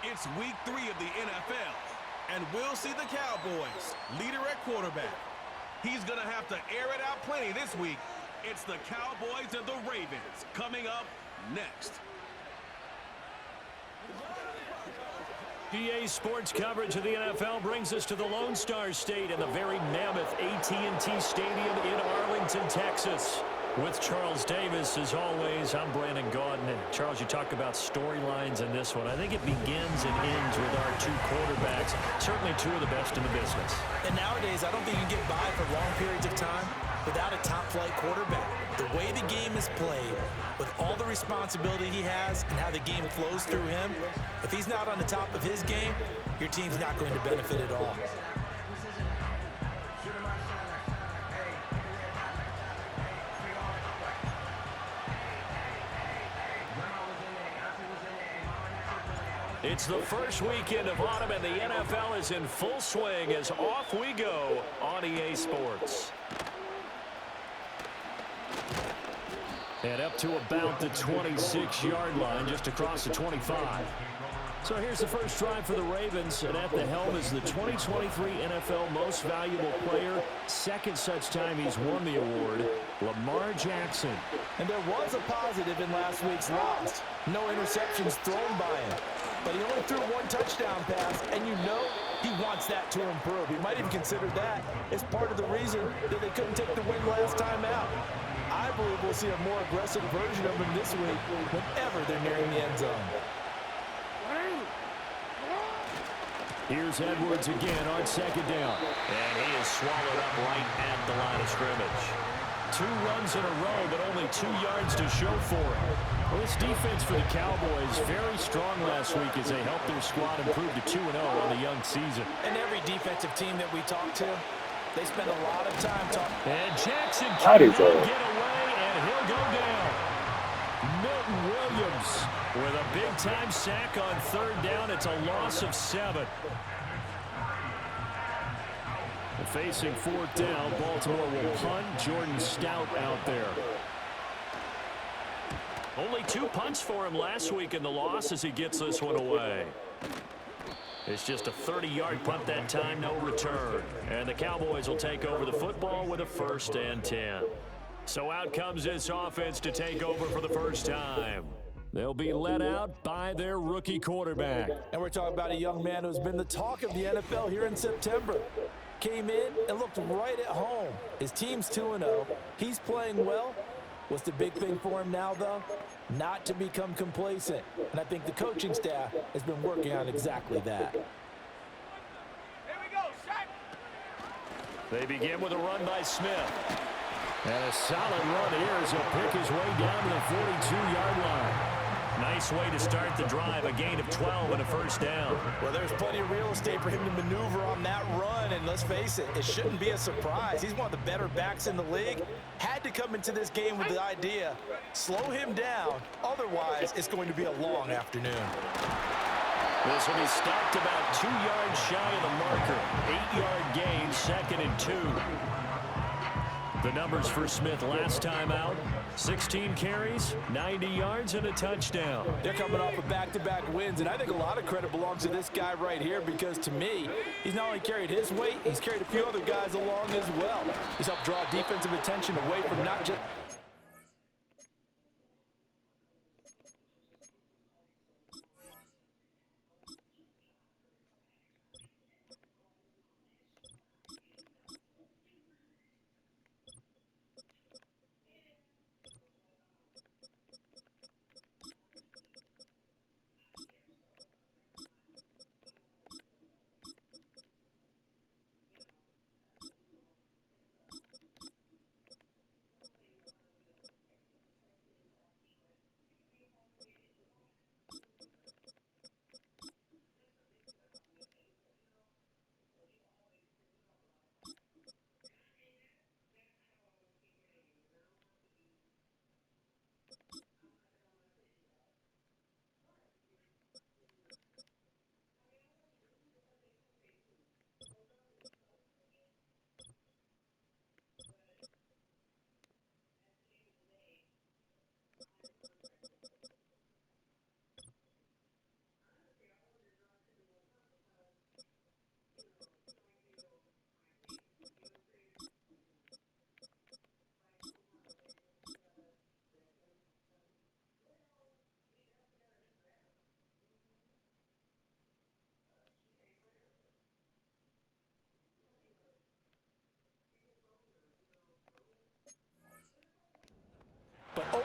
It's week 3 of the NFL, and we'll see the Cowboys, leader at quarterback. He's going to have to air it out plenty this week. It's the Cowboys and the Ravens coming up next. EA Sports coverage of the NFL brings us to the Lone Star State and the very mammoth AT&T Stadium in Arlington, Texas. With Charles Davis, as always, I'm Brandon Gaudin. And Charles, you talk about storylines in this one. I think it begins and ends with our two quarterbacks, certainly two of the best in the business. And nowadays, I don't think you can get by for long periods of time without a top-flight quarterback. The way the game is played, with all the responsibility he has and how the game flows through him, if he's not on the top of his game, your team's not going to benefit at all. It's the first weekend of autumn, and the NFL is in full swing as off we go on EA Sports. And up to about the 26-yard line, just across the 25. So here's the first drive for the Ravens, and at the helm is the 2023 NFL Most Valuable Player. Second such time he's won the award, Lamar Jackson. And there was a positive in last week's loss. No interceptions thrown by him. But he only threw one touchdown pass, and you know he wants that to improve. He might even consider that as part of the reason that they couldn't take the win last time out. I believe we'll see a more aggressive version of him this week whenever they're nearing the end zone. Here's Edwards again on second down. And he is swallowed up right at the line of scrimmage. 2 runs in a row, but only 2 yards to show for it. Well, this defense for the Cowboys very strong last week as they helped their squad improve to 2-0 on the young season. And every defensive team that we talk to, they spend a lot of time talking. And Jackson can't get away, and he'll go down. Milton Williams with a big-time sack on third down. It's a loss of 7. Facing fourth down, Baltimore will punt. Jordan Stout out there. Only 2 punts for him last week in the loss as he gets this one away. It's just a 30-yard punt that time, no return. And the Cowboys will take over the football with a 1st and 10. So out comes this offense to take over for the first time. They'll be led out by their rookie quarterback. And we're talking about a young man who's been the talk of the NFL here in September. Came in and looked right at home. His team's 2-0. He's playing well. What's the big thing for him now, though? Not to become complacent. And I think the coaching staff has been working on exactly that. Here we go, Shaq. They begin with a run by Smith. And a solid run here as he'll pick his way down to the 42-yard line. Nice way to start the drive, a gain of 12 and a 1st down. Well, there's plenty of real estate for him to maneuver on that run, and let's face it, it shouldn't be a surprise. He's one of the better backs in the league. Had to come into this game with the idea, slow him down, otherwise it's going to be a long afternoon. This will be stopped about 2 yards shy of the marker. 8-yard gain, 2nd and 2. The numbers for Smith last time out, 16 carries, 90 yards, and a touchdown. They're coming off of back-to-back wins, and I think a lot of credit belongs to this guy right here because, to me, he's not only carried his weight, he's carried a few other guys along as well. He's helped draw defensive attention away from not just...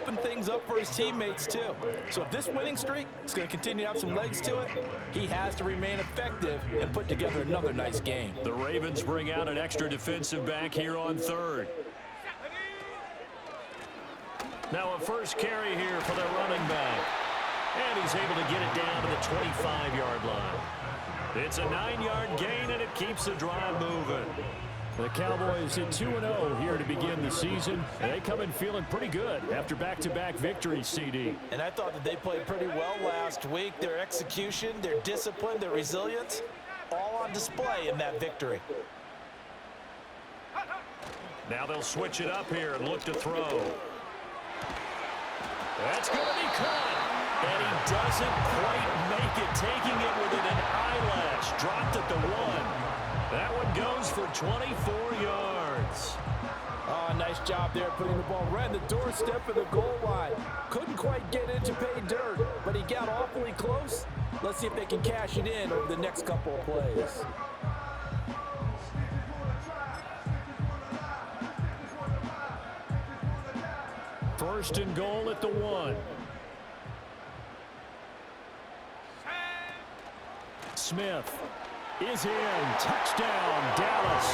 open things up for his teammates, too. So if this winning streak is going to continue to have some legs to it, he has to remain effective and put together another nice game. The Ravens bring out an extra defensive back here on third. Now a first carry here for their running back. And he's able to get it down to the 25-yard line. It's a 9-yard gain, and it keeps the drive moving. The Cowboys at 2-0 here to begin the season. And they come in feeling pretty good after back-to-back victories, CD. And I thought that they played pretty well last week. Their execution, their discipline, their resilience, all on display in that victory. Now they'll switch it up here and look to throw. That's going to be caught. And he doesn't quite make it, taking it within an eyelash. Dropped at the 1. That one goes for 24 yards. Oh, nice job there putting the ball right on the doorstep of the goal line. Couldn't quite get it to pay dirt, but he got awfully close. Let's see if they can cash it in over the next couple of plays. First and goal at the 1. Smith is in. Touchdown, Dallas.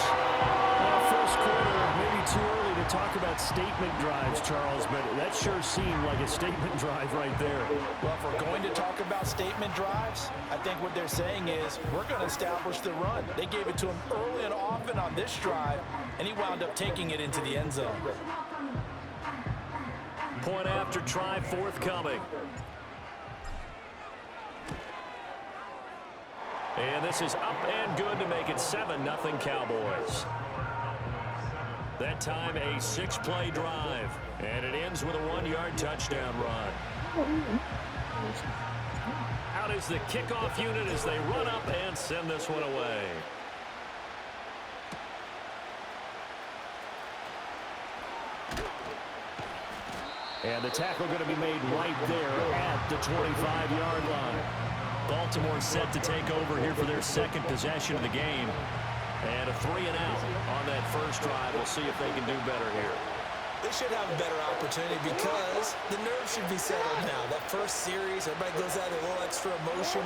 First quarter, maybe too early to talk about statement drives, Charles, but that sure seemed like a statement drive right there. Well, if we're going to talk about statement drives, I think what they're saying is we're going to establish the run. They gave it to him early and often on this drive, and he wound up taking it into the end zone. Point after try forthcoming. And this is up and good to make it 7-0 Cowboys. That time a 6-play drive. And it ends with a 1-yard touchdown run. Out is the kickoff unit as they run up and send this one away. And the tackle going to be made right there at the 25-yard line. Baltimore set to take over here for their second possession of the game. And a 3-and-out on that first drive. We'll see if they can do better here. They should have a better opportunity because the nerves should be settled now. That first series, everybody goes out with a little extra emotion.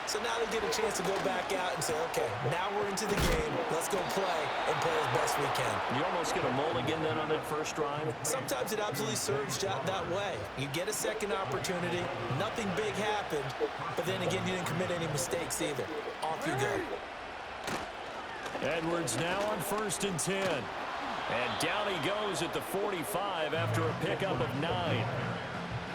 So now they get a chance to go back out and say, okay, now we're into the game. Let's go play and play as best we can. You almost get a mulligan then on that first drive? Sometimes it absolutely serves that way. You get a second opportunity. Nothing big happened. But then again, you didn't commit any mistakes either. Off you go. Edwards now on 1st and 10. And down he goes at the 45 after a pickup of 9.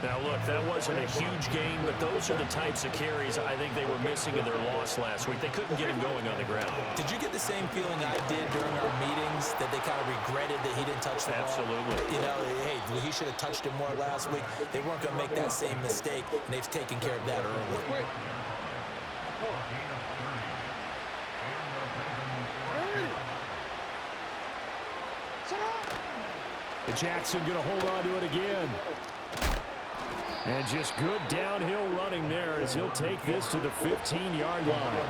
Now, look, that wasn't a huge gain, but those are the types of carries I think they were missing in their loss last week. They couldn't get him going on the ground. Did you get the same feeling I did during our meetings, that they kind of regretted that he didn't touch the ball? Absolutely. You know, hey, he should have touched it more last week. They weren't going to make that same mistake, and they've taken care of that early. Jackson going to hold on to it again. And just good downhill running there as he'll take this to the 15-yard line.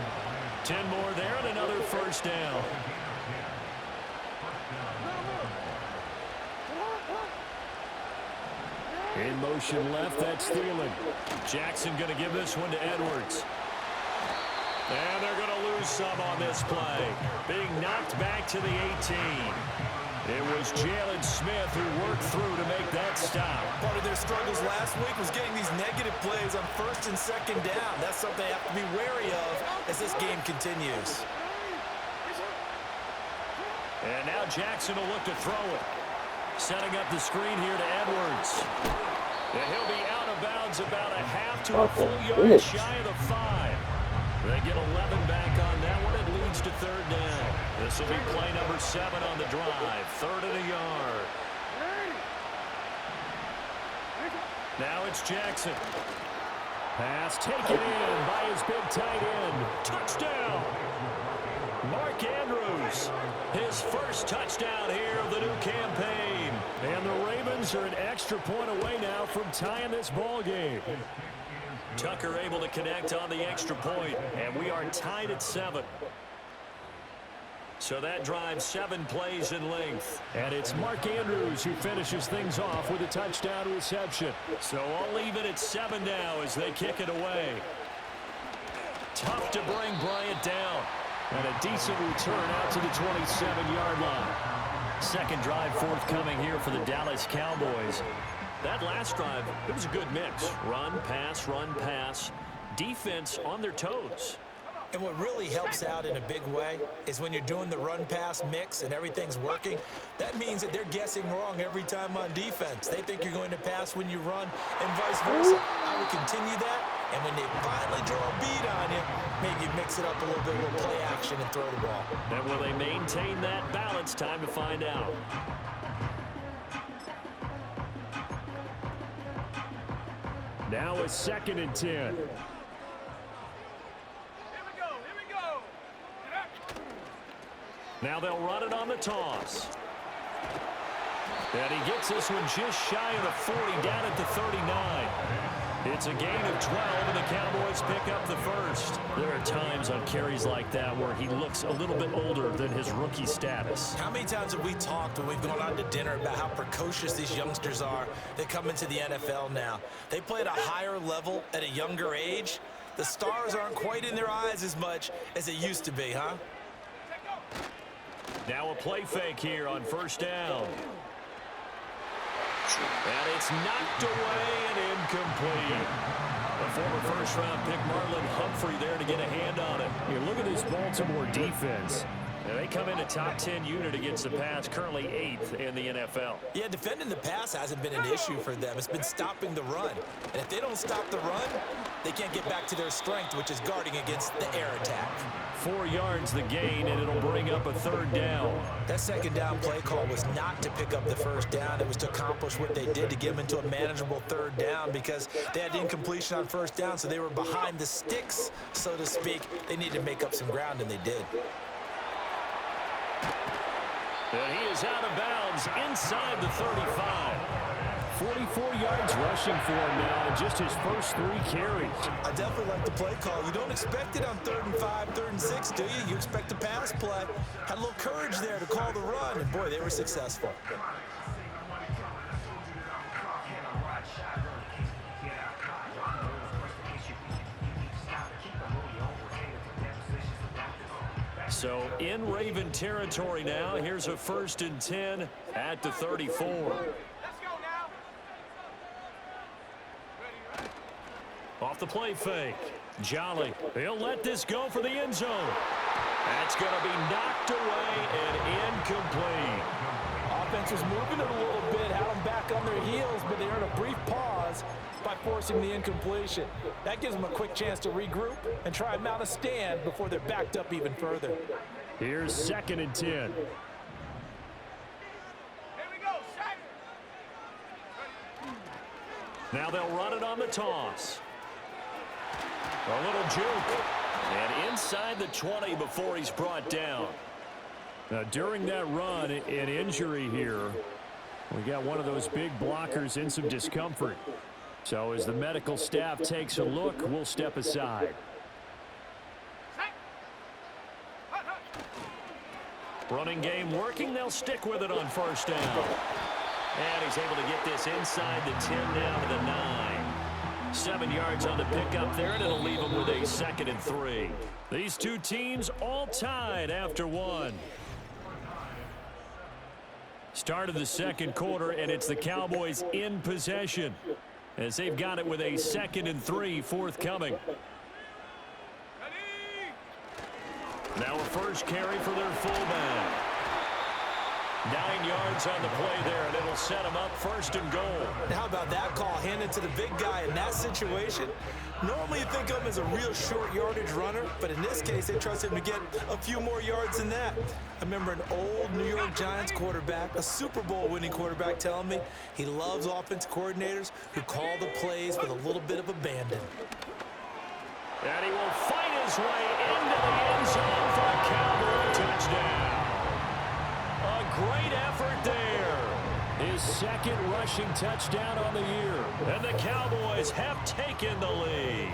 10 more there and another first down. In motion left, that's Thielen. Jackson going to give this one to Edwards. And they're going to lose some on this play. Being knocked back to the 18. It was Jalen Smith who worked through to make that stop. Part of their struggles last week was getting these negative plays on 1st and 2nd down. That's something they have to be wary of as this game continues. And now Jackson will look to throw it. Setting up the screen here to Edwards. And he'll be out of bounds about a half to a full yard shy of the 5. They get 11 back on that one. It leads to 3rd down. This will be play number 7 on the drive. 3rd and a yard. Now it's Jackson. Pass taken in by his big tight end. Touchdown! Mark Andrews. His first touchdown here of the new campaign. And the Ravens are an extra point away now from tying this ball game. Tucker able to connect on the extra point, and we are tied at 7. So that drives 7 plays in length. And it's Mark Andrews who finishes things off with a touchdown reception. So I'll leave it at 7 now as they kick it away. Tough to bring Bryant down. And a decent return out to the 27-yard line. Second drive forthcoming here for the Dallas Cowboys. That last drive, it was a good mix. Run, pass, defense on their toes. And what really helps out in a big way is when you're doing the run-pass mix and everything's working, that means that they're guessing wrong every time on defense. They think you're going to pass when you run and vice versa. I would continue that, and when they finally draw a beat on you, maybe mix it up a little bit with play action and throw the ball. And will they maintain that balance? Time to find out. Now it's 2nd and 10. Now they'll run it on the toss. And he gets this one just shy of the 40, down at the 39. It's a gain of 12, and the Cowboys pick up the first. There are times on carries like that where he looks a little bit older than his rookie status. How many times have we talked when we've gone out to dinner about how precocious these youngsters are that come into the NFL now? They play at a higher level at a younger age. The stars aren't quite in their eyes as much as they used to be, huh? Now a play fake here on first down. And it's knocked away and incomplete. The former first-round pick Marlon Humphrey there to get a hand on it. You look at this Baltimore defense. And they come in a top 10 unit against the pass, currently 8th in the NFL. Yeah, defending the pass hasn't been an issue for them. It's been stopping the run. And if they don't stop the run, they can't get back to their strength, which is guarding against the air attack. 4 yards the gain, and it'll bring up a 3rd down. That second down play call was not to pick up the first down. It was to accomplish what they did to get them into a manageable 3rd down because they had incompletion on first down, so they were behind the sticks, so to speak. They needed to make up some ground, and they did. And he is out of bounds inside the 35. 44 yards rushing for him now in just his first 3 carries. I definitely like the play call. You don't expect it on 3rd and 5, 3rd and 6, do you? You expect a pass play. Had a little courage there to call the run, and boy, they were successful. So in Raven territory now. Here's a 1st and 10 at the 34. Let's go now. Off the play fake. Jolly. He'll let this go for the end zone. That's going to be knocked away and incomplete. Offense was moving it a little bit, had them back on their heels, but they earned a brief pause by forcing the incompletion. That gives them a quick chance to regroup and try and mount a stand before they're backed up even further. Here's 2nd and 10. Here we go, Shaq. Now they'll run it on the toss. A little juke. And inside the 20 before he's brought down. Now, during that run, an injury here, we got one of those big blockers in some discomfort. So as the medical staff takes a look, we'll step aside. Running game working. They'll stick with it on first down. And he's able to get this inside the 10 down to the 9. 7 yards on the pickup there, and it'll leave him with a 2nd and 3. These two teams all tied after 1. Start of the second quarter, and it's the Cowboys in possession as they've got it with a 2nd and 3 forthcoming. Now a first carry for their fullback. 9 yards on the play there, and it'll set him up 1st and goal. How about that call handed to the big guy in that situation? Normally you think of him as a real short yardage runner, but in this case they trust him to get a few more yards than that. I remember an old New York Giants quarterback, a Super Bowl winning quarterback, telling me he loves offense coordinators who call the plays with a little bit of abandon. And he will fight his way into the end zone for a Cowboy touchdown. A great effort there. His 2nd rushing touchdown on the year. And the Cowboys have taken the lead.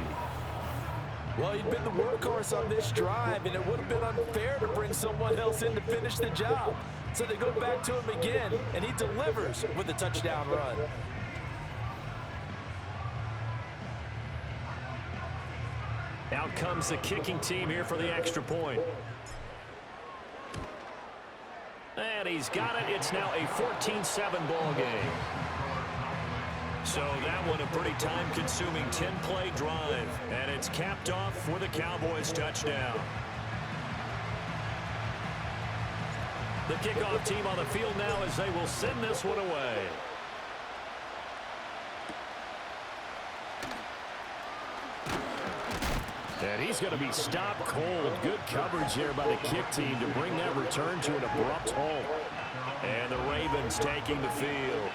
Well, he'd been the workhorse on this drive, and it would have been unfair to bring someone else in to finish the job. So they go back to him again, and he delivers with a touchdown run. Out comes the kicking team here for the extra point. And he's got it. It's now a 14-7 ball game. So that one a pretty time-consuming 10-play drive. And it's capped off with a Cowboys touchdown. The kickoff team on the field now as they will send this one away. And he's going to be stopped cold. Good coverage there by the kick team to bring that return to an abrupt halt. And the Ravens taking the field.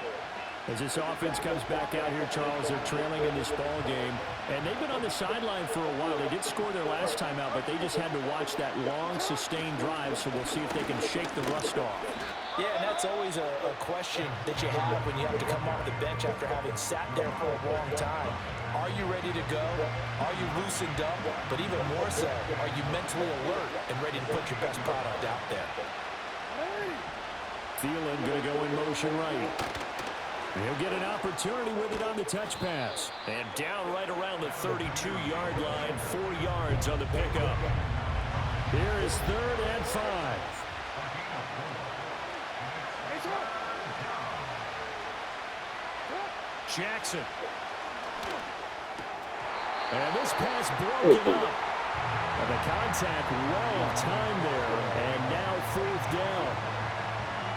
As this offense comes back out here, Charles, they're trailing in this ball game. And they've been on the sideline for a while. They did score their last time out, but they just had to watch that long, sustained drive, so we'll see if they can shake the rust off. Yeah, and that's always a question that you have when you have to come off the bench after having sat there for a long time. Are you ready to go? Are you loosened up? But even more so, are you mentally alert and ready to put your best product out there? Thielen going to go in motion right. He'll get an opportunity with it on the touch pass. And down right around the 32-yard line, 4 yards on the pickup. Here is 3rd and 5. Jackson. And this pass broken up. And the contact well timed there. And now 4th down.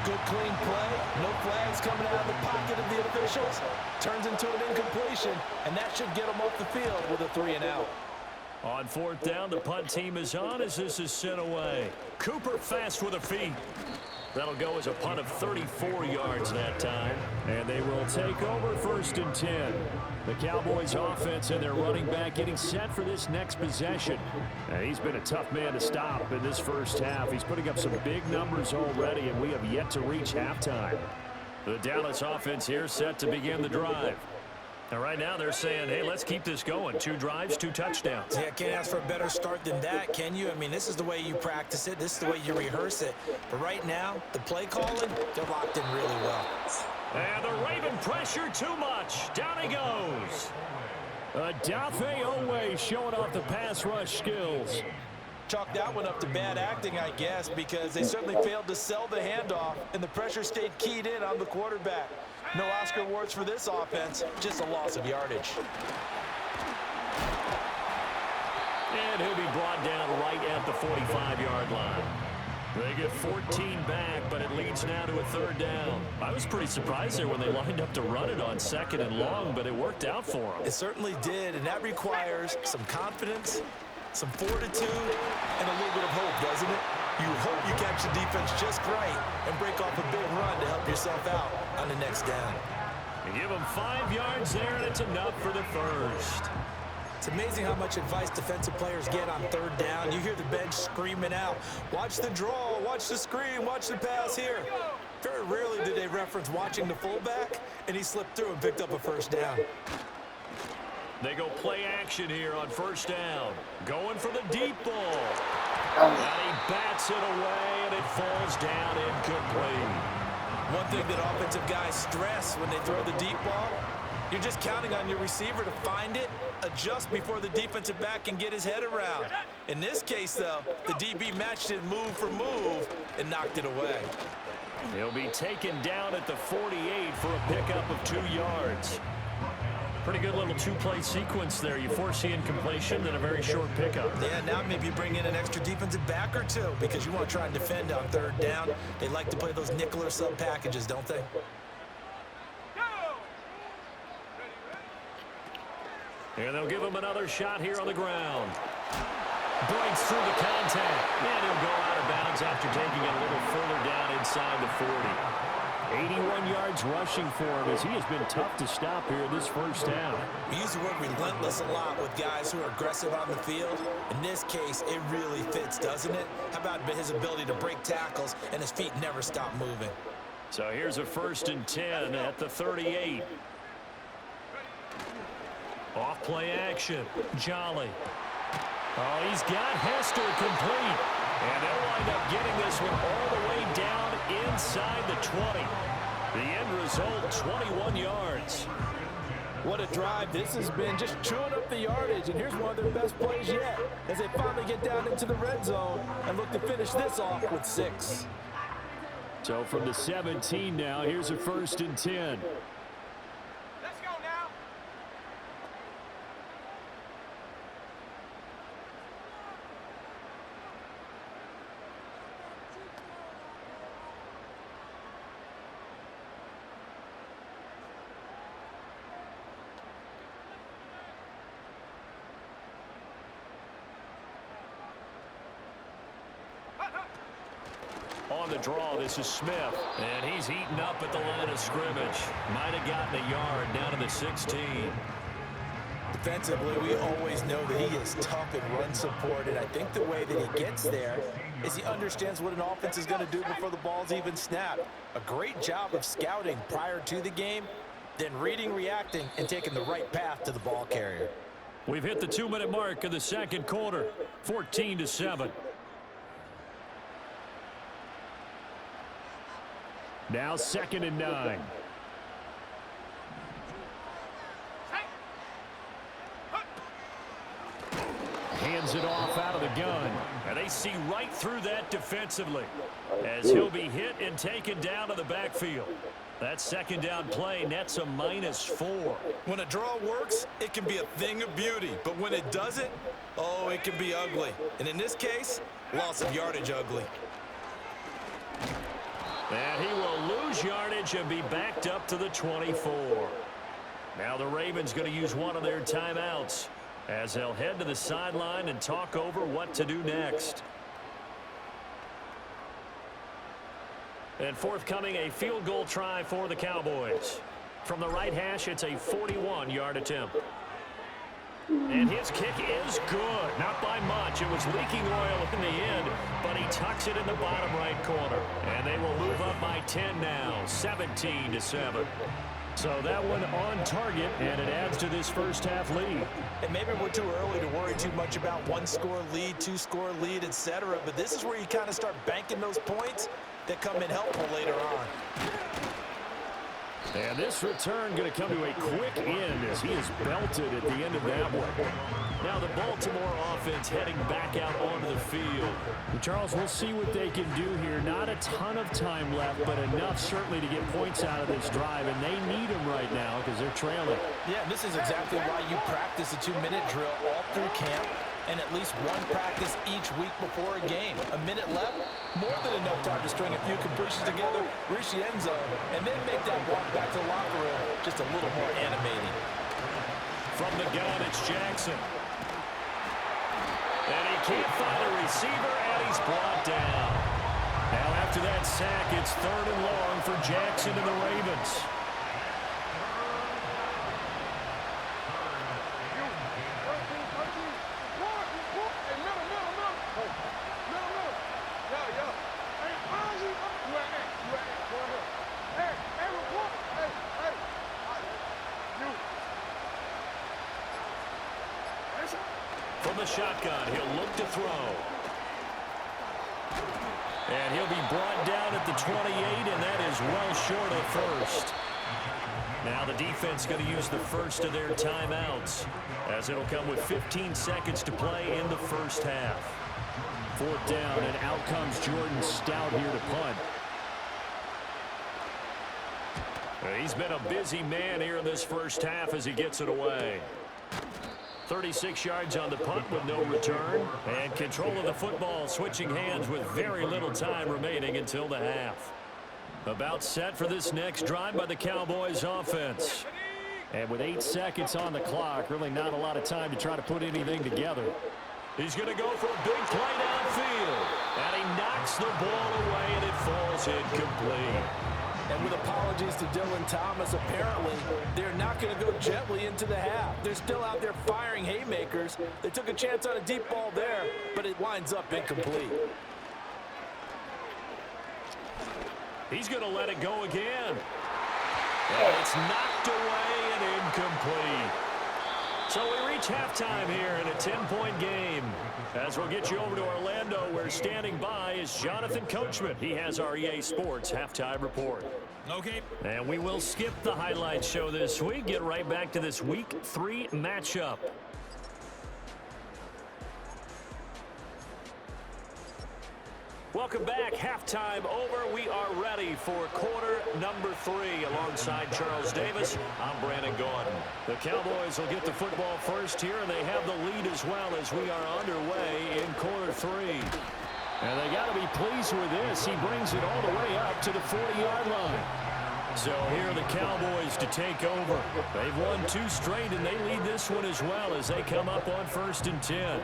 Good clean play. No flags coming out of the pocket of the officials. Turns into an incompletion, and that should get them off the field with a 3 and out. On 4th down, the punt team is on as this is sent away. Cooper fast with a feet. That'll go as a punt of 34 yards that time. And they will take over 1st and 10. The Cowboys offense and their running back getting set for this next possession. And he's been a tough man to stop in this first half. He's putting up some big numbers already, and we have yet to reach halftime. The Dallas offense here set to begin the drive. And right now they're saying, hey, let's keep this going. 2 drives, 2 touchdowns. Yeah, can't ask for a better start than that, can you? I mean, this is the way you practice it. This is the way you rehearse it. But right now, the play calling, they're locked in really well. And the Raven pressure too much. Down he goes. Adafe Owe showing off the pass rush skills. Chalk that one up to bad acting, I guess, because they certainly failed to sell the handoff, and the pressure stayed keyed in on the quarterback. No Oscar awards for this offense, just a loss of yardage. And he'll be brought down right at the 45-yard line. They get 14 back, but it leads now to a 3rd down. I was pretty surprised there when they lined up to run it on 2nd and long, but it worked out for them. It certainly did, and that requires some confidence, some fortitude, and a little bit of hope, doesn't it? You hope you catch the defense just right and break off a big run to help yourself out on the next down. You give them 5 yards there, and it's enough for the first. It's amazing how much advice defensive players get on 3rd down. You hear the bench screaming out, watch the draw, watch the screen, watch the pass here. Very rarely do they reference watching the fullback, and he slipped through and picked up a 1st down. They go play action here on 1st down. Going for the deep ball. And he bats it away, and it falls down incomplete. One thing that offensive guys stress when they throw the deep ball, you're just counting on your receiver to find it, adjust before the defensive back can get his head around. In this case, though, the DB matched it move for move and knocked it away. He'll be taken down at the 48 for a pickup of 2 yards. Pretty good little 2-play sequence there. You force the incompletion, then a very short pickup. Yeah, now maybe you bring in an extra defensive back or 2 because you want to try and defend on 3rd down. They like to play those nickel or sub packages, don't they? And they'll give him another shot here on the ground. Breaks through the contact. And he'll go out of bounds after taking it a little further down inside the 40. 81 yards rushing for him as he has been tough to stop here this first half. We use the word relentless a lot with guys who are aggressive on the field. In this case, it really fits, doesn't it? How about his ability to break tackles and his feet never stop moving? So here's a 1st and 10 at the 38. Off play action. Jolly. Oh, he's got Hester complete. And they'll wind up getting this one all the way down inside the 20. The end result, 21 yards. What a drive this has been, just chewing up the yardage. And here's one of their best plays yet as they finally get down into the red zone and look to finish this off with 6. So from the 17 now, here's a 1st and 10. Let's go now. On the draw, this is Smith. And he's eaten up at the line of scrimmage. Might have gotten a yard down to the 16. Defensively, we always know that he is tough in run support, and I think the way that he gets there is he understands what an offense is going to do before the ball's even snapped. A great job of scouting prior to the game, then reading, reacting, and taking the right path to the ball carrier. We've hit the 2-minute mark of the second quarter, 14-7. Now 2nd and 9. Hands it off out of the gun. And they see right through that defensively as he'll be hit and taken down to the backfield. That second down play nets a -4. When a draw works, it can be a thing of beauty. But when it doesn't, oh, it can be ugly. And in this case, loss of yardage ugly. And he will lose yardage and be backed up to the 24. Now the Ravens going to use one of their timeouts as they'll head to the sideline and talk over what to do next. And forthcoming, a field goal try for the Cowboys. From the right hash, it's a 41-yard attempt. And his kick is good. Not by much. It was leaking oil in the end, but he tucks it in the bottom right corner. And they will move up by 10 now, 17-7. So that one on target, and it adds to this first half lead. And maybe we're too early to worry too much about 1-score lead, 2-score lead, etc. But this is where you kind of start banking those points that come in helpful later on. And this return going to come to a quick end as he is belted at the end of that one. Now the Baltimore offense heading back out onto the field. And Charles, we'll see what they can do here. Not a ton of time left, but enough certainly to get points out of this drive, and they need them right now because they're trailing. Yeah, this is exactly why you practice a 2-minute drill all through camp and at least one practice each week before a game. A minute left, more than enough time to string a few completions together, reach the end zone, and then make that walk back to the locker room just a little more animating. From the gun, it's Jackson. And he can't find a receiver, and he's brought down. Now after that sack, it's 3rd and long for Jackson and the Ravens. From the shotgun, he'll look to throw. And he'll be brought down at the 28, and that is well short of first. Now the defense going to use the first of their timeouts as it'll come with 15 seconds to play in the first half. 4th down, and out comes Jordan Stout here to punt. He's been a busy man here in this first half as he gets it away. 36 yards on the punt with no return. And control of the football switching hands with very little time remaining until the half. About set for this next drive by the Cowboys offense. And with 8 seconds on the clock, really not a lot of time to try to put anything together. He's going to go for a big play downfield. And he knocks the ball away, and it falls incomplete. And with apologies to Dylan Thomas, apparently they're not going to go gently into the half. They're still out there firing haymakers. They took a chance on a deep ball there, but it winds up incomplete. He's going to let it go again. And it's knocked away and incomplete. So we reach halftime here in a 10-point game. As we'll get you over to Orlando, where standing by is Jonathan Coachman. He has our EA Sports halftime report. Okay. And we will skip the highlight show this week. Get right back to this Week 3 matchup. Welcome back. Halftime over. We are ready for quarter number 3. Alongside Charles Davis, I'm Brandon Gordon. The Cowboys will get the football first here, and they have the lead as well as we are underway in quarter 3. And they got to be pleased with this. He brings it all the way up to the 40-yard line. So here are the Cowboys to take over. They've won 2 straight, and they lead this one as well as they come up on 1st and 10.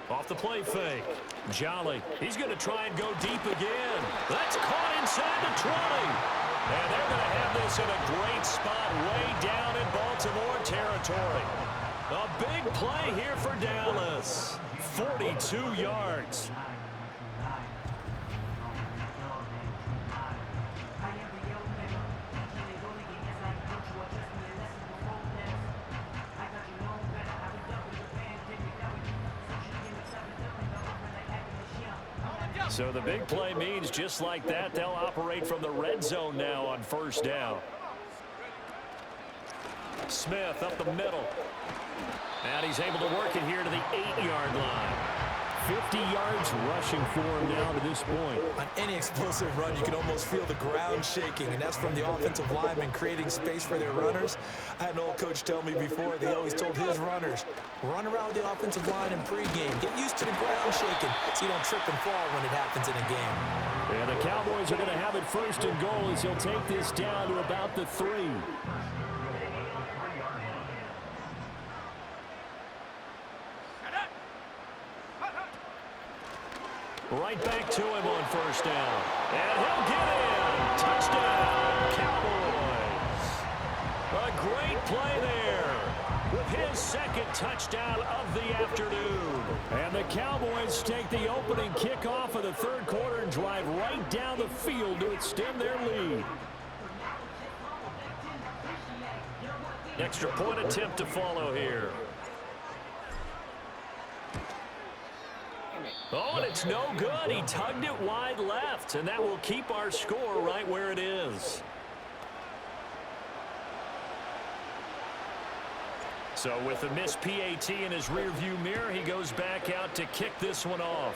Off the play fake. Jolly. He's going to try and go deep again. That's caught inside the 20. And they're going to have this in a great spot way down in Baltimore territory. A big play here for Dallas. 42 yards. So the big play means just like that, they'll operate from the red zone now on 1st down. Smith up the middle. And he's able to work it here to the 8-yard line. 50 yards rushing for him now to this point. On any explosive run, you can almost feel the ground shaking, and that's from the offensive linemen creating space for their runners. I had an old coach tell me before, they always told his runners, run around the offensive line in pregame. Get used to the ground shaking so you don't trip and fall when it happens in a game. And the Cowboys are going to have it 1st and goal as he'll take this down to about the 3. Right back to him on 1st down. And he'll get in. Touchdown, Cowboys. A great play there with his 2nd touchdown of the afternoon. And the Cowboys take the opening kickoff of the 3rd quarter and drive right down the field to extend their lead. Extra point attempt to follow here. Oh, and it's no good. He tugged it wide left, and that will keep our score right where it is. So with the missed PAT in his rearview mirror, he goes back out to kick this one off.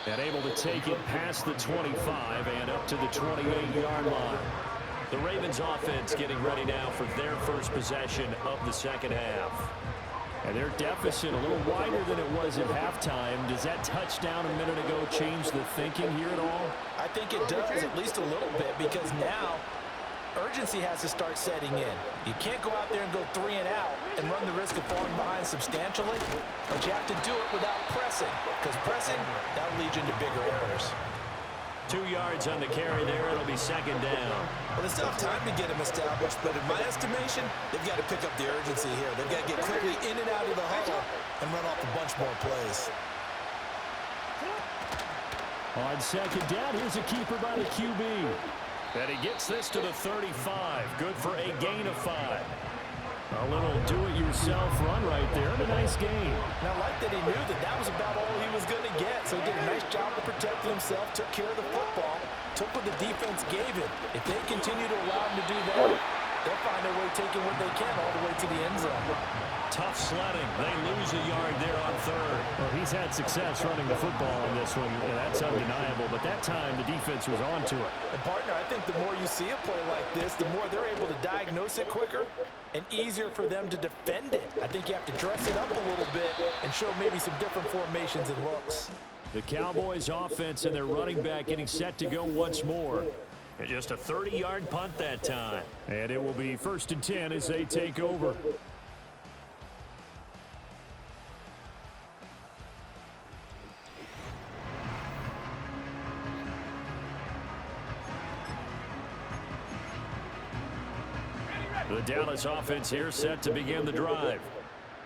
And able to take it past the 25 and up to the 28-yard line. The Ravens offense getting ready now for their first possession of the 2nd half. And their deficit a little wider than it was at halftime. Does that touchdown a minute ago change the thinking here at all? I think it does, at least a little bit, because now urgency has to start setting in. You can't go out there and go 3 and out and run the risk of falling behind substantially, but you have to do it without pressing, because pressing, that'll lead you into bigger errors. 2 yards on the carry there. It'll be 2nd down. Well, they still have time to get him established, but in my estimation, they've got to pick up the urgency here. They've got to get quickly in and out of the huddle and run off a bunch more plays. On 2nd down, here's a keeper by the QB. And he gets this to the 35. Good for a gain of 5. A little do-it-yourself run right there. And a nice gain. And I like that he knew that that was about all he was going to get. So he did a nice job of protecting himself, took care of the football, took what the defense gave him. If they continue to allow him to do that, they'll find their way taking what they can all the way to the end zone. Tough sledding. They lose a yard there on 3rd. Well, he's had success running the football in this one, and that's undeniable. But that time, the defense was on to it. And, partner, I think the more you see a play like this, the more they're able to diagnose it quicker and easier for them to defend it. I think you have to dress it up a little bit and show maybe some different formations and looks. The Cowboys offense and their running back getting set to go once more. And just a 30-yard punt that time. And it will be 1st and 10 as they take over. The Dallas offense here set to begin the drive.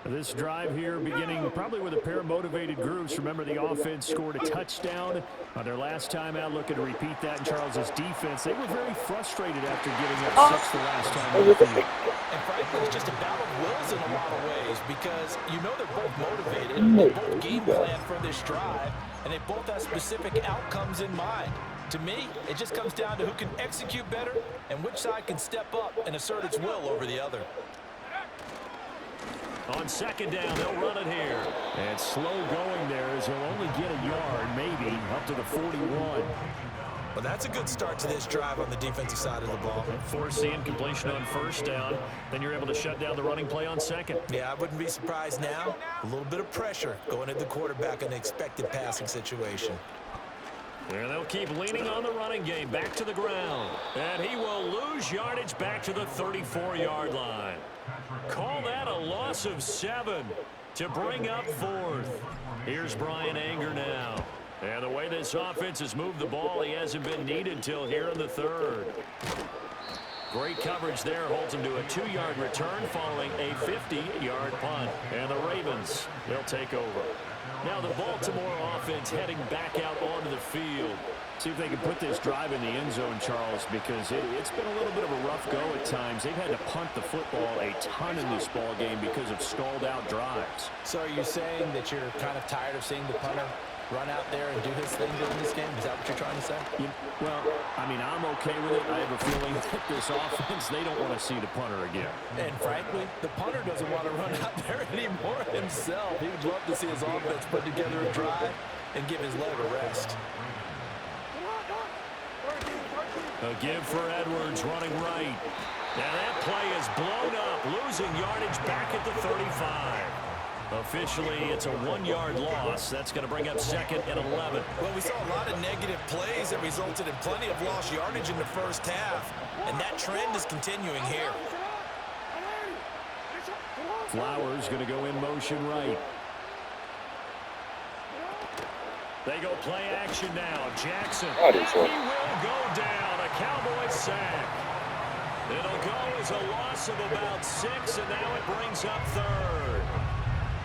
This drive here beginning probably with a pair of motivated groups. Remember, the offense scored a touchdown on their last time out. Looking to repeat that in Charles's defense. They were very frustrated after giving up 6 the last time on the field. And frankly, it's just a battle of wills in a lot of ways because you know they're both motivated. They both game plan for this drive, and they both have specific outcomes in mind. To me, it just comes down to who can execute better and which side can step up and assert its will over the other. On second down, they'll run it here. And slow going there as he'll only get a yard, maybe, up to the 41. Well, that's a good start to this drive on the defensive side of the ball. Force the incompletion on first down. Then you're able to shut down the running play on second. Yeah, I wouldn't be surprised now. A little bit of pressure going at the quarterback in an expected passing situation. And they'll keep leaning on the running game back to the ground. And he will lose yardage back to the 34-yard line. Call that a loss of 7 to bring up 4th. Here's Brian Anger now. And the way this offense has moved the ball, he hasn't been needed till here in the 3rd. Great coverage there, holds him to a 2-yard return following a 50-yard punt. And the Ravens, they'll take over. Now the Baltimore offense heading back out onto the field. See if they can put this drive in the end zone, Charles, because it's been a little bit of a rough go at times. They've had to punt the football a ton in this ball game because of stalled-out drives. So are you saying that you're kind of tired of seeing the punter run out there and do his thing during this game? Is that what you're trying to say? Well, I mean, I'm okay with it. I have a feeling that this offense, they don't want to see the punter again. And frankly, the punter doesn't want to run out there anymore himself. He would love to see his offense put together a drive and give his leg a rest. A give for Edwards running right. Now that play is blown up, losing yardage back at the 35. Officially, it's a 1-yard loss. That's going to bring up 2nd and 11. Well, we saw a lot of negative plays that resulted in plenty of lost yardage in the first half, and that trend is continuing here. Flowers going to go in motion right. They go play action now. Jackson. He will go down. A Cowboys sack. It'll go as a loss of about 6, and now it brings up 3rd.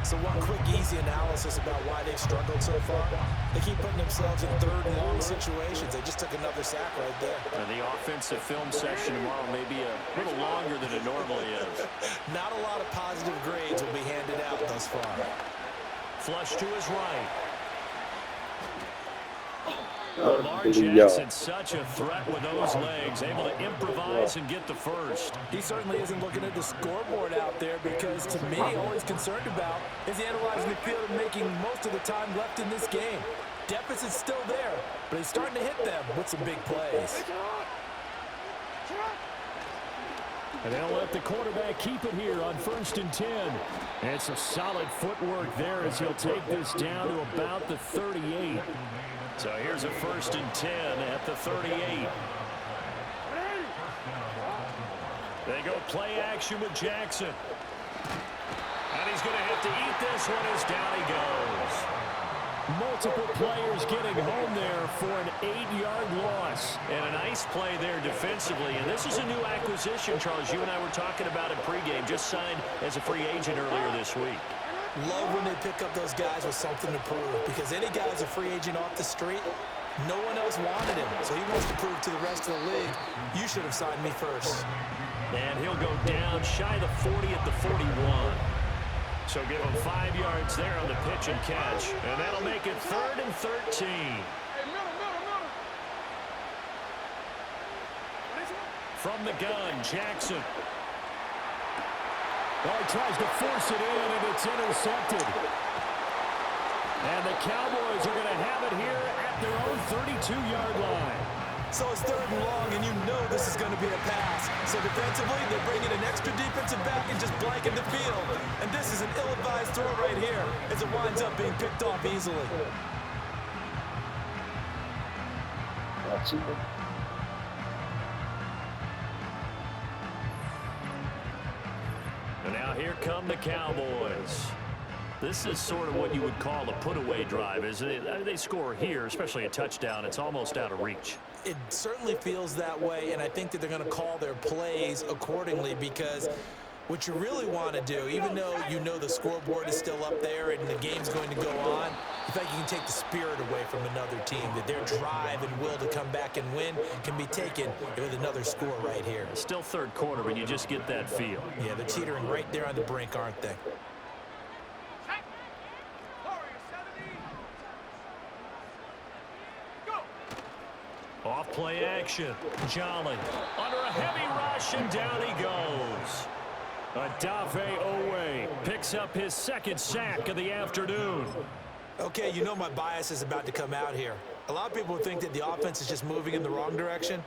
So one quick, easy analysis about why they've struggled so far. They keep putting themselves in 3rd and long situations. They just took another sack right there. The offensive film session tomorrow may be a little longer than it normally is. Not a lot of positive grades will be handed out thus far. Flush to his right. Lamar Jackson, such a threat with those legs, able to improvise and get the first. He certainly isn't looking at the scoreboard out there because, to me, all he's concerned about is analyzing the field and making most of the time left in this game. Deficit's still there, but he's starting to hit them with some big plays. And they'll let the quarterback keep it here on 1st and 10. And it's a solid footwork there as he'll take this down to about the 38. So here's a 1st and 10 at the 38. They go play action with Jackson. And he's going to have to eat this one as down he goes. Multiple players getting home there for an 8-yard loss. And a nice play there defensively. And this is a new acquisition, Charles. You and I were talking about it pregame. Just signed as a free agent earlier this week. Love when they pick up those guys with something to prove, because any guy's a free agent off the street, no one else wanted him. So he wants to prove to the rest of the league, you should have signed me first. And he'll go down shy of the 40 at the 41. So give him 5 yards there on the pitch and catch. And that'll make it 3rd and 13. From the gun, Jackson. Well, he tries to force it in, and it's intercepted. And the Cowboys are going to have it here at their own 32-yard line. So it's 3rd and long, and you know this is going to be a pass. So defensively, they bring in an extra defensive back and just blanket the field. And this is an ill-advised throw right here as it winds up being picked off easily. And now here come the Cowboys. This is sort of what you would call a put-away drive, isn't it? They score here, especially a touchdown. It's almost out of reach. It certainly feels that way, and I think that they're going to call their plays accordingly, because what you really want to do, even though you know the scoreboard is still up there and the game's going to go on, you think you can take the spirit away from another team, that their drive and will to come back and win can be taken with another score right here. Still third quarter, but you just get that feel. Yeah, they're teetering right there on the brink, aren't they? Off play action. Jolly under a heavy rush, and down he goes. Adafe Owe picks up his second sack of the afternoon. Okay, you know my bias is about to come out here. A lot of people think that the offense is just moving in the wrong direction.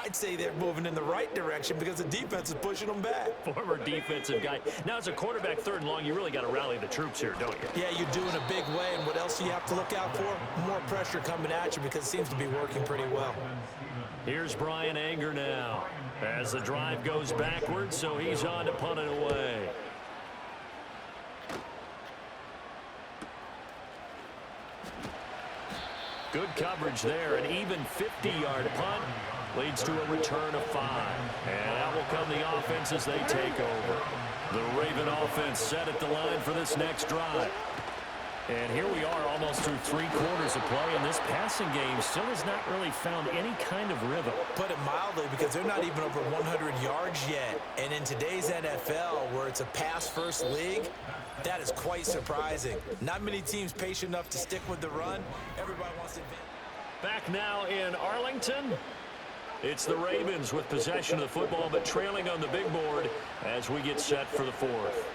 I'd say they're moving in the right direction because the defense is pushing them back. Former defensive guy. Now, as a quarterback, third and long, you really got to rally the troops here, don't you? Yeah, you do in a big way, and what else do you have to look out for? More pressure coming at you because it seems to be working pretty well. Here's Brian Anger now as the drive goes backwards, so he's on to punt it away. Good coverage there. An even 50-yard punt leads to a return of 5. And out will come the offense as they take over. The Raven offense set at the line for this next drive. And here we are almost through 3 quarters of play, and this passing game still has not really found any kind of rhythm. Put it mildly, because they're not even over 100 yards yet. And in today's NFL, where it's a pass-first league, that is quite surprising. Not many teams patient enough to stick with the run. Everybody wants to advance. Back now in Arlington. It's the Ravens with possession of the football, but trailing on the big board as we get set for the 4th.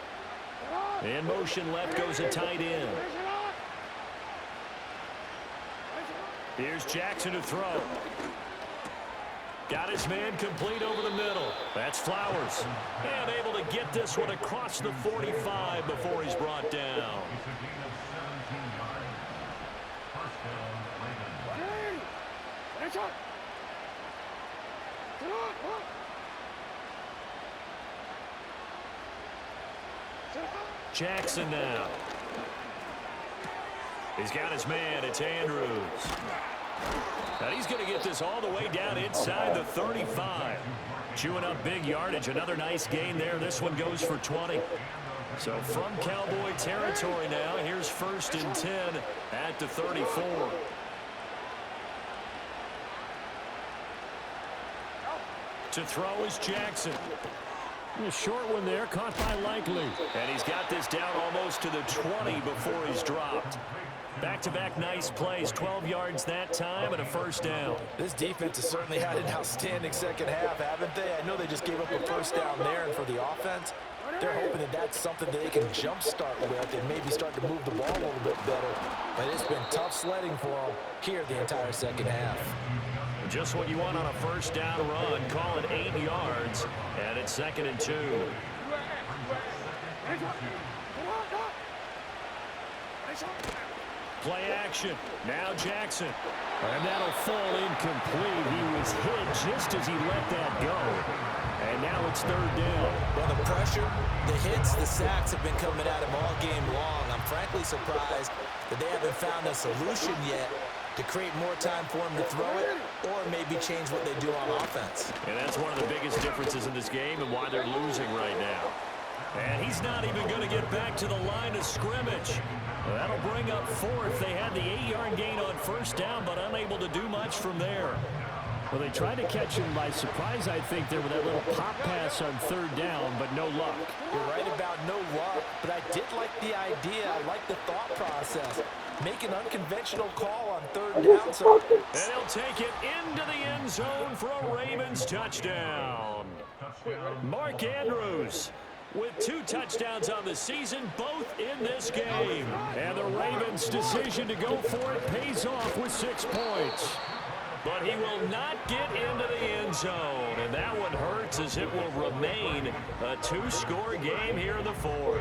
In motion left goes a tight end. Here's Jackson to throw. Got his man complete over the middle. That's Flowers. And able to get this one across the 45 before he's brought down. Jackson now. He's got his man. It's Andrews. And he's going to get this all the way down inside the 35. Chewing up big yardage. Another nice gain there. This one goes for 20. So from Cowboy territory now, here's 1st and 10 at the 34. To throw is Jackson. A short one there, caught by Likely. And he's got this down almost to the 20 before he's dropped. Back-to-back nice plays, 12 yards that time and a 1st down. This defense has certainly had an outstanding second half, haven't they? I know they just gave up a 1st down there, and for the offense, they're hoping that that's something that they can jumpstart with and maybe start to move the ball a little bit better. But it's been tough sledding for them here the entire second half. Just what you want on a 1st down run. Call it 8 yards, and it's 2nd and 2. Play action. Now Jackson. And that'll fall incomplete. He was hit just as he let that go. And now it's 3rd down. Well, the pressure, the hits, the sacks have been coming at him all game long. I'm frankly surprised that they haven't found a solution yet to create more time for him to throw it or maybe change what they do on offense. And that's one of the biggest differences in this game and why they're losing right now. And he's not even going to get back to the line of scrimmage. That'll bring up 4th. They had the 8-yard gain on 1st down, but unable to do much from there. Well, they tried to catch him by surprise, I think, there with that little pop pass on 3rd down, but no luck. You're right about no luck, but I did like the idea. I like the thought process. Make an unconventional call on 3rd down. And he'll take it into the end zone for a Ravens touchdown. Mark Andrews with 2 touchdowns on the season, both in this game. And the Ravens' decision to go for it pays off with 6 points. But he will not get into the end zone. And that one hurts as it will remain a 2-score game here in the 4th.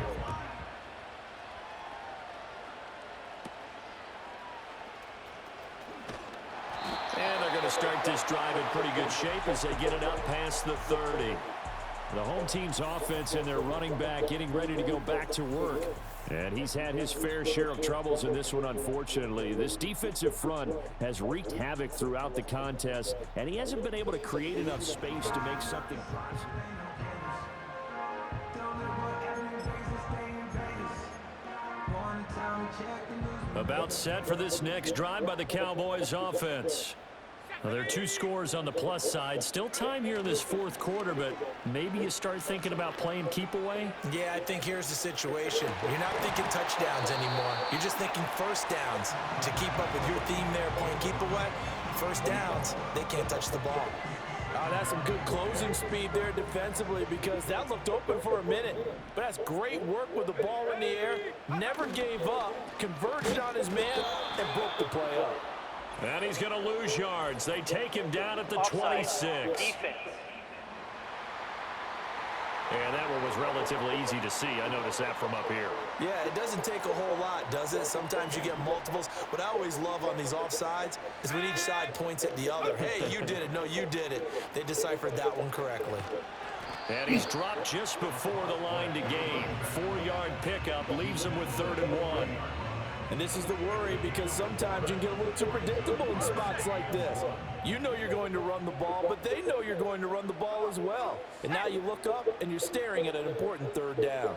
And they're going to start this drive in pretty good shape as they get it up past the 30. The home team's offense and their running back getting ready to go back to work. And he's had his fair share of troubles in this one, unfortunately. This defensive front has wreaked havoc throughout the contest, and he hasn't been able to create enough space to make something positive. About set for this next drive by the Cowboys offense. Well, there are 2 scores on the plus side. Still time here in this fourth quarter, but maybe you start thinking about playing keep away? Yeah, I think here's the situation. You're not thinking touchdowns anymore. You're just thinking first downs. To keep up with your theme there, playing keep away, first downs, they can't touch the ball. Oh, that's some good closing speed there defensively because that looked open for a minute. But that's great work with the ball in the air. Never gave up, converged on his man, and broke the play up. And he's going to lose yards. They take him down at the 26. And that one was relatively easy to see. I noticed that from up here. Yeah, it doesn't take a whole lot, does it? Sometimes you get multiples. What I always love on these offsides is when each side points at the other. Hey, you did it. No, you did it. They deciphered that one correctly. And he's dropped just before the line to gain. 4-yard pickup leaves him with 3rd and 1. And this is the worry because sometimes you can get a little too predictable in spots like this. You know you're going to run the ball, but they know you're going to run the ball as well. And now you look up and you're staring at an important 3rd down.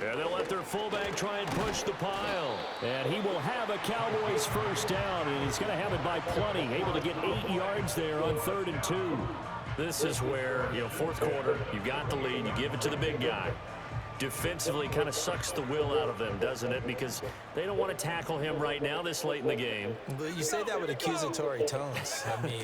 And they'll let their fullback try and push the pile. And he will have a Cowboys first down, and he's going to have it by plenty. Able to get 8 yards there on 3rd and 2. This is where, fourth quarter, you got the lead, you give it to the big guy. Defensively kind of sucks the will out of them, doesn't it? Because they don't want to tackle him right now this late in the game. But you say that with accusatory tones. I mean,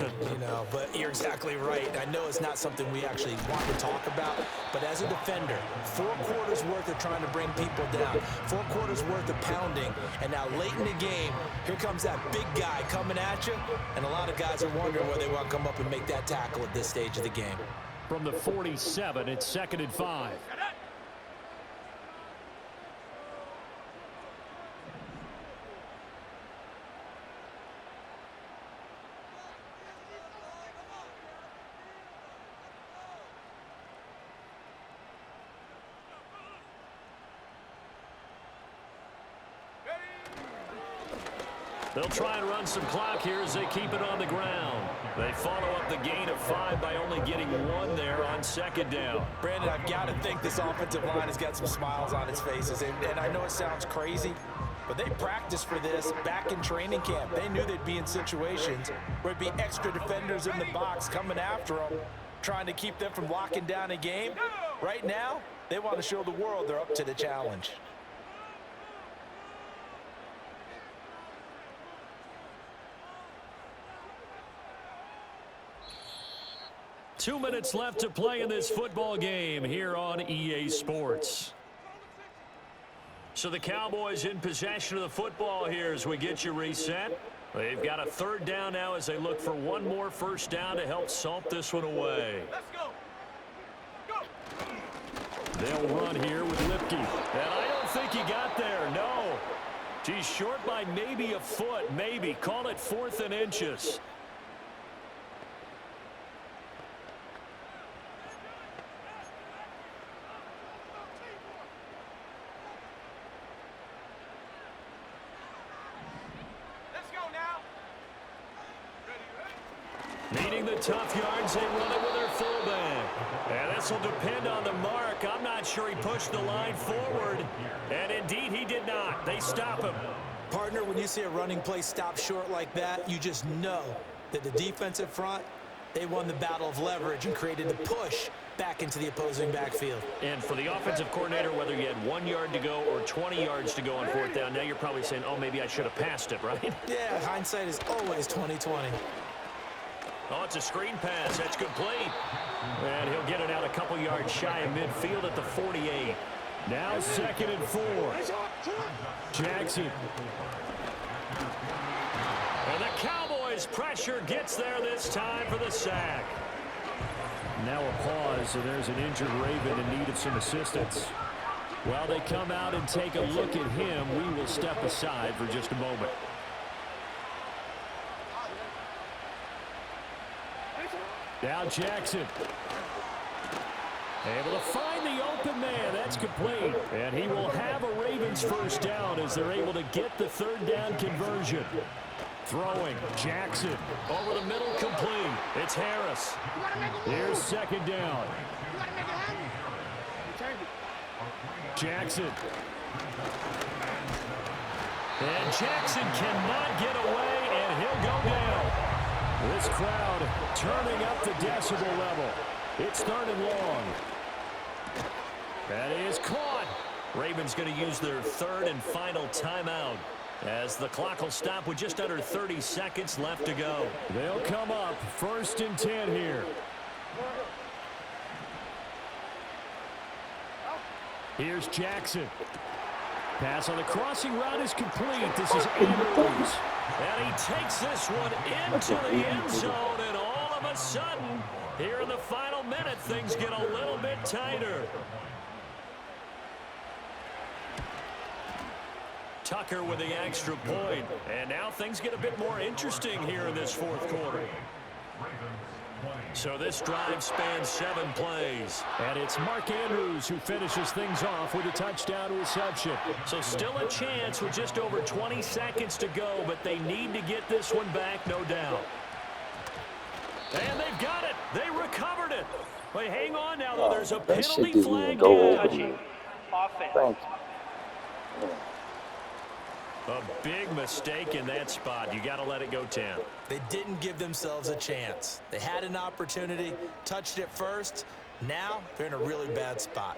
but you're exactly right. I know it's not something we actually want to talk about, but as a defender, 4 quarters worth of trying to bring people down, 4 quarters worth of pounding, and now late in the game, here comes that big guy coming at you, and a lot of guys are wondering whether they want to come up and make that tackle at this stage of the game. From the 47, it's 2nd and 5. They'll try and run some clock here as they keep it on the ground. They follow up the gain of 5 by only getting 1 there on 2nd down. Brandon, I've got to think this offensive line has got some smiles on its faces. And I know it sounds crazy, but they practiced for this back in training camp. They knew they'd be in situations where it'd be extra defenders in the box coming after them, trying to keep them from locking down a game. Right now, they want to show the world they're up to the challenge. 2 minutes left to play in this football game here on EA Sports. So the Cowboys in possession of the football here as we get you reset. They've got a 3rd down now as they look for 1 more first down to help salt this one away. Let's go. They'll run here with Lipke. And I don't think he got there, no. He's short by maybe a foot, maybe. Call it 4th and inches. Needing the tough yards, they run it with their fullback. And this will depend on the mark. I'm not sure he pushed the line forward. And indeed, he did not. They stop him. Partner, when you see a running play stop short like that, you just know that the defensive front, they won the battle of leverage and created the push back into the opposing backfield. And for the offensive coordinator, whether you had 1 yard to go or 20 yards to go on 4th down, now you're probably saying, oh, maybe I should have passed it, right? Yeah, hindsight is always 20/20. Oh, it's a screen pass. That's complete. And he'll get it out a couple yards shy of midfield at the 48. Now 2nd and 4. Jackson. And the Cowboys pressure gets there this time for the sack. Now a pause, and there's an injured Raven in need of some assistance. While they come out and take a look at him, we will step aside for just a moment. Now Jackson. Able to find the open man. That's complete. And he will have a Ravens first down as they're able to get the third down conversion. Throwing. Jackson. Over the middle, complete. It's Harris. Here's second down. Jackson. And Jackson cannot get away, and he'll go down. This crowd turning up the decibel level. It's third and long. That is caught. Ravens going to use their third and final timeout as the clock will stop with just under 30 seconds left to go. They'll come up first and 10 here. Here's Jackson. Pass on the crossing route is complete. This is Andrews. And he takes this one into the end zone, and all of a sudden, here in the final minute, things get a little bit tighter. Tucker with the extra point. And now things get a bit more interesting here in this fourth quarter. So this drive spans 7 plays. And it's Mark Andrews who finishes things off with a touchdown reception. So still a chance with just over 20 seconds to go, but they need to get this one back, no doubt. And they've got it. They recovered it. Wait, hang on now, though. There's a penalty flag. Touching. Offense. A big mistake in that spot. You got to let it go 10. They didn't give themselves a chance. They had an opportunity, touched it first. Now they're in a really bad spot.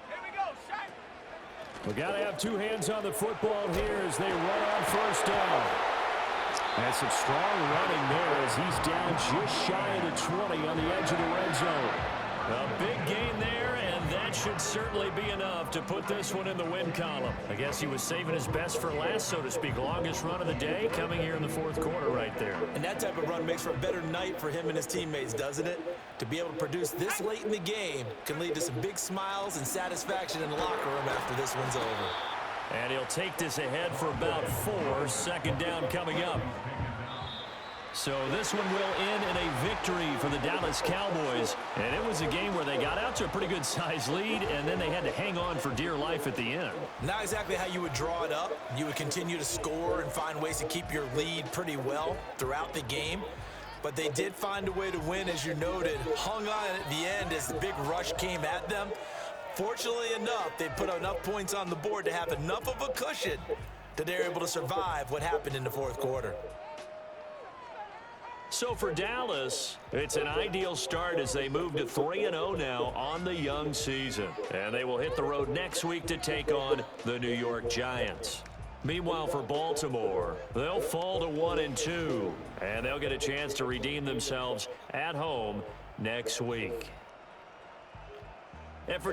Here we go, set. We got to have two hands on the football here as they run on first down. And some strong running there as he's down just shy of the 20 on the edge of the red zone. A big gain there, and that should certainly be enough to put this one in the win column. I guess he was saving his best for last, so to speak. Longest run of the day coming here in the fourth quarter right there. And that type of run makes for a better night for him and his teammates, doesn't it? To be able to produce this late in the game can lead to some big smiles and satisfaction in the locker room after this one's over. And he'll take this ahead for about 4. Second down coming up. So this one will end in a victory for the Dallas Cowboys. And it was a game where they got out to a pretty good size lead, and then they had to hang on for dear life at the end. Not exactly how you would draw it up. You would continue to score and find ways to keep your lead pretty well throughout the game. But they did find a way to win, as you noted. Hung on at the end as the big rush came at them. Fortunately enough, they put enough points on the board to have enough of a cushion that they're able to survive what happened in the fourth quarter. So for Dallas, it's an ideal start as they move to 3-0 now on the young season. And they will hit the road next week to take on the New York Giants. Meanwhile, for Baltimore, they'll fall to 1-2, and they'll get a chance to redeem themselves at home next week. And for